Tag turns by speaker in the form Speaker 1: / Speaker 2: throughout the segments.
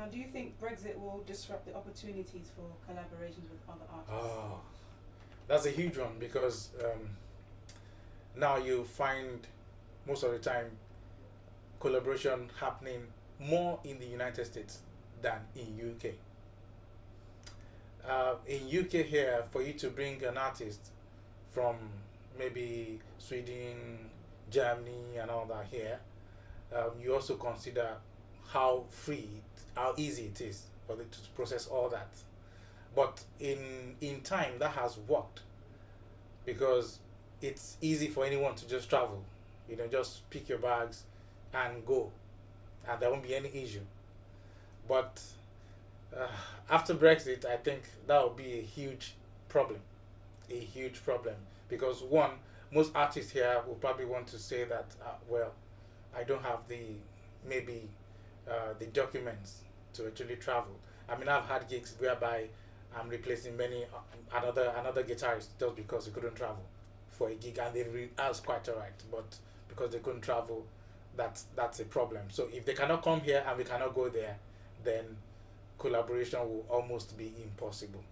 Speaker 1: Now, do you think Brexit will disrupt the opportunities for collaborations with other artists?
Speaker 2: Oh, that's a huge one because now you find most of the time collaboration happening more in the United States than in UK. In UK here, for you to bring an artist from maybe Sweden, Germany, and all that here, you also consider how how easy it is for them to process all that. But in time, that has worked because it's easy for anyone to just travel. Just pick your bags and go, and there won't be any issue. But uh, after Brexit, I think that will be a huge problem because one, most artists here will probably want to say that, well, I don't have maybe the documents to actually travel. I mean, I've had gigs whereby I'm replacing many another guitarist just because they couldn't travel for a gig, and that's quite alright. But because they couldn't travel, that's a problem. So if they cannot come here and we cannot go there, then collaboration will almost be impossible.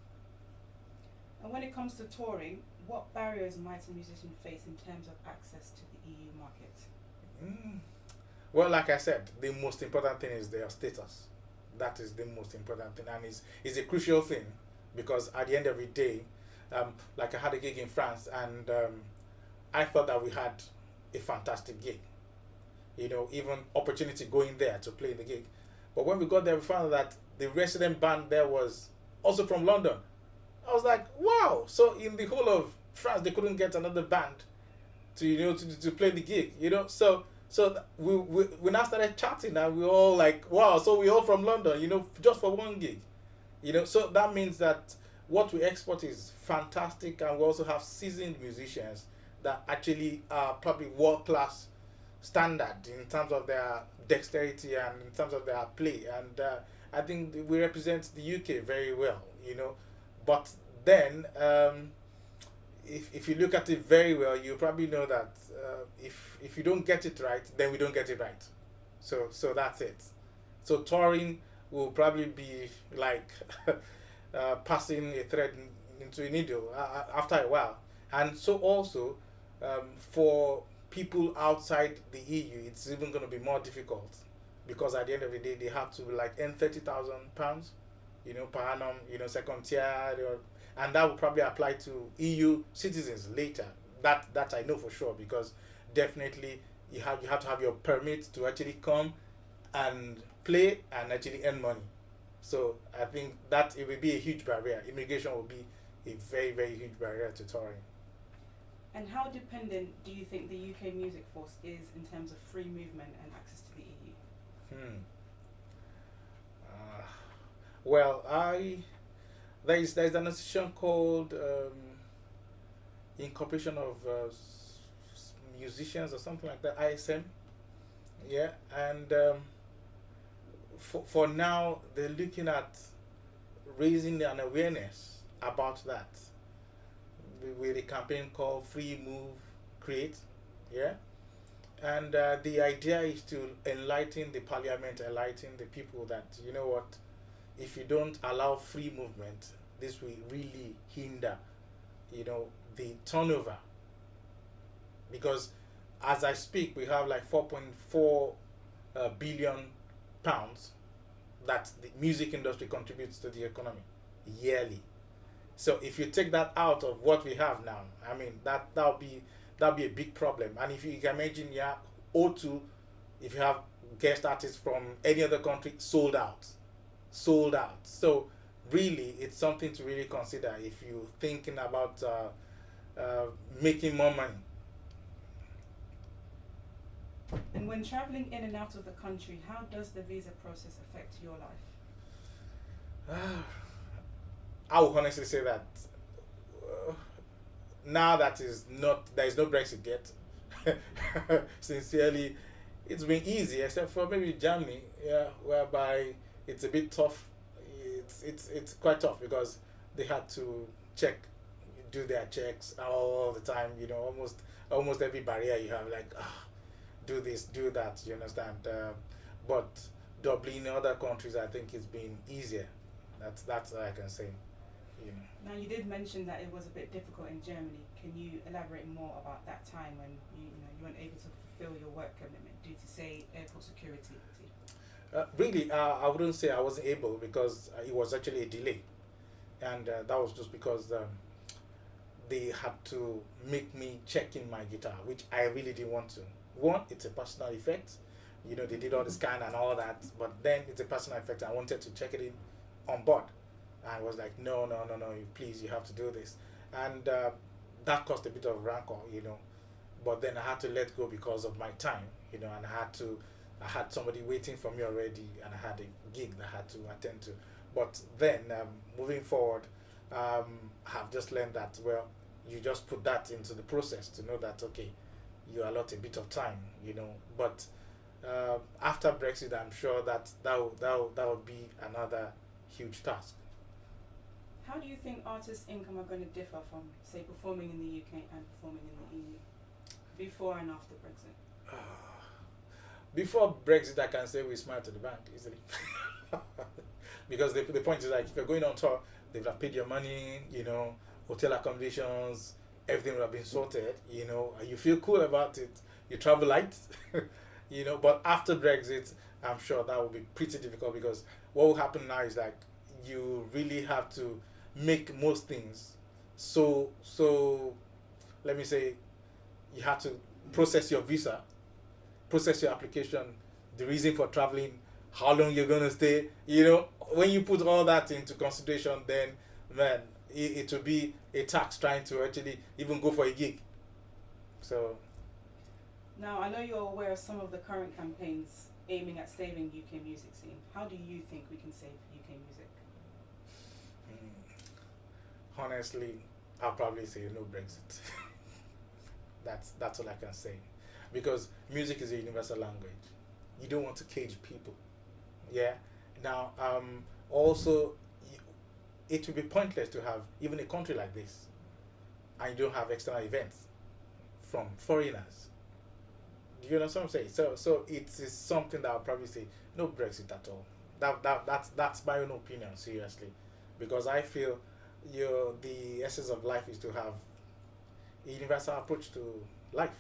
Speaker 1: And when it comes to touring, what barriers might a musician face in terms of access to the EU market?
Speaker 2: Mm. Well, like I said, the most important thing is their status. That is the most important thing, and is a crucial thing because at the end of the day, like I had a gig in France, and I thought that we had a fantastic gig. Even opportunity going there to play the gig. But when we got there, we found out that the resident band there was also from London. I was like, wow! So in the whole of France, they couldn't get another band to play the gig. We now started chatting, and we all like, wow! So we all from London, just for one gig. So that means that what we export is fantastic, and we also have seasoned musicians that actually are probably world class standard in terms of their dexterity and in terms of their play, and I think we represent the UK very well. But then, if you look at it very well, you probably know that if you don't get it right, then we don't get it right. So that's it. So touring will probably be like passing a thread into a needle after a while, and so also for people outside the EU, it's even going to be more difficult because at the end of the day, they have to like earn £30,000, per annum, second tier, and that will probably apply to EU citizens later. That I know for sure because definitely you have to have your permit to actually come and play and actually earn money. So I think that it will be a huge barrier. Immigration will be a very very huge barrier to touring.
Speaker 1: And how dependent do you think the UK music force is in terms of free movement and access to the EU?
Speaker 2: Hmm. Uh, well, there's an association called Incorporation of Musicians or something like that, ISM. Yeah, and for now they're looking at raising an awareness about that with a campaign called Free Move Create. Yeah, and the idea is to enlighten the parliament, enlighten the people that what, if you don't allow free movement, this will really hinder the turnover, because as I speak we have like 4.4 billion pounds that the music industry contributes to the economy yearly. So if you take that out of what we have now, I mean that'll be a big problem. And if you can imagine, yeah, O2, if you have guest artists from any other country, sold out, sold out. So really, it's something to really consider if you're thinking about making more money.
Speaker 1: And when traveling in and out of the country, how does the visa process affect your life?
Speaker 2: I will honestly say that now that is not there is no Brexit yet. Sincerely, it's been easy except for maybe Germany, yeah, whereby it's a bit tough. It's quite tough because they had to do their checks all the time. Almost every barrier you have, like, do this, do that. You understand? But Dublin, other countries, I think it's been easier. That's all I can say. You know.
Speaker 1: Now you did mention that it was a bit difficult in Germany. Can you elaborate more about that time when you weren't able to fulfill your work commitment due to, say, airport security?
Speaker 2: Really, I wouldn't say I wasn't able, because it was actually a delay, and that was just because they had to make me check in my guitar, which I really didn't want to. One, it's a personal effect. You know, they did all the scan and all that, but then it's a personal effect. I wanted to check it in on board. I was like, no, no, no, no, please, you have to do this. And that caused a bit of rancor, you know. But then I had to let go because of my time, you know, and I had somebody waiting for me already, and I had a gig that I had to attend to. But then, moving forward, I've just learned that, well, you just put that into the process to know that, okay, you allot a bit of time, you know. But after Brexit, I'm sure that would be another huge task.
Speaker 1: How do you think artists' income are going to differ from, say, performing in the UK and performing in the EU, before and after Brexit?
Speaker 2: Before Brexit, I can say we smile to the bank easily. Because the point is, like, if you're going on tour, they would have paid your money, you know, hotel accommodations, everything would have been sorted, you know, you feel cool about it, you travel light, you know. But after Brexit, I'm sure that will be pretty difficult, because what will happen now is, like, you really have to make most things so let me say, you have to process your visa, process your application, the reason for traveling, how long you're going to stay, you know. When you put all that into consideration, then, man, it will be a tax trying to actually even go for a gig. So
Speaker 1: now, I know you're aware of some of the current campaigns aiming at saving UK music scene. How do you think we can save UK music?
Speaker 2: Honestly, I'll probably say no Brexit. That's all I can say, because music is a universal language. You don't want to cage people. Yeah. Now, also, it would be pointless to have even a country like this, and you don't have external events from foreigners. Do you understand what I'm saying? So it is something that I'll probably say no Brexit at all. That's my own opinion, seriously, because I feel the essence of life is to have a universal approach to life.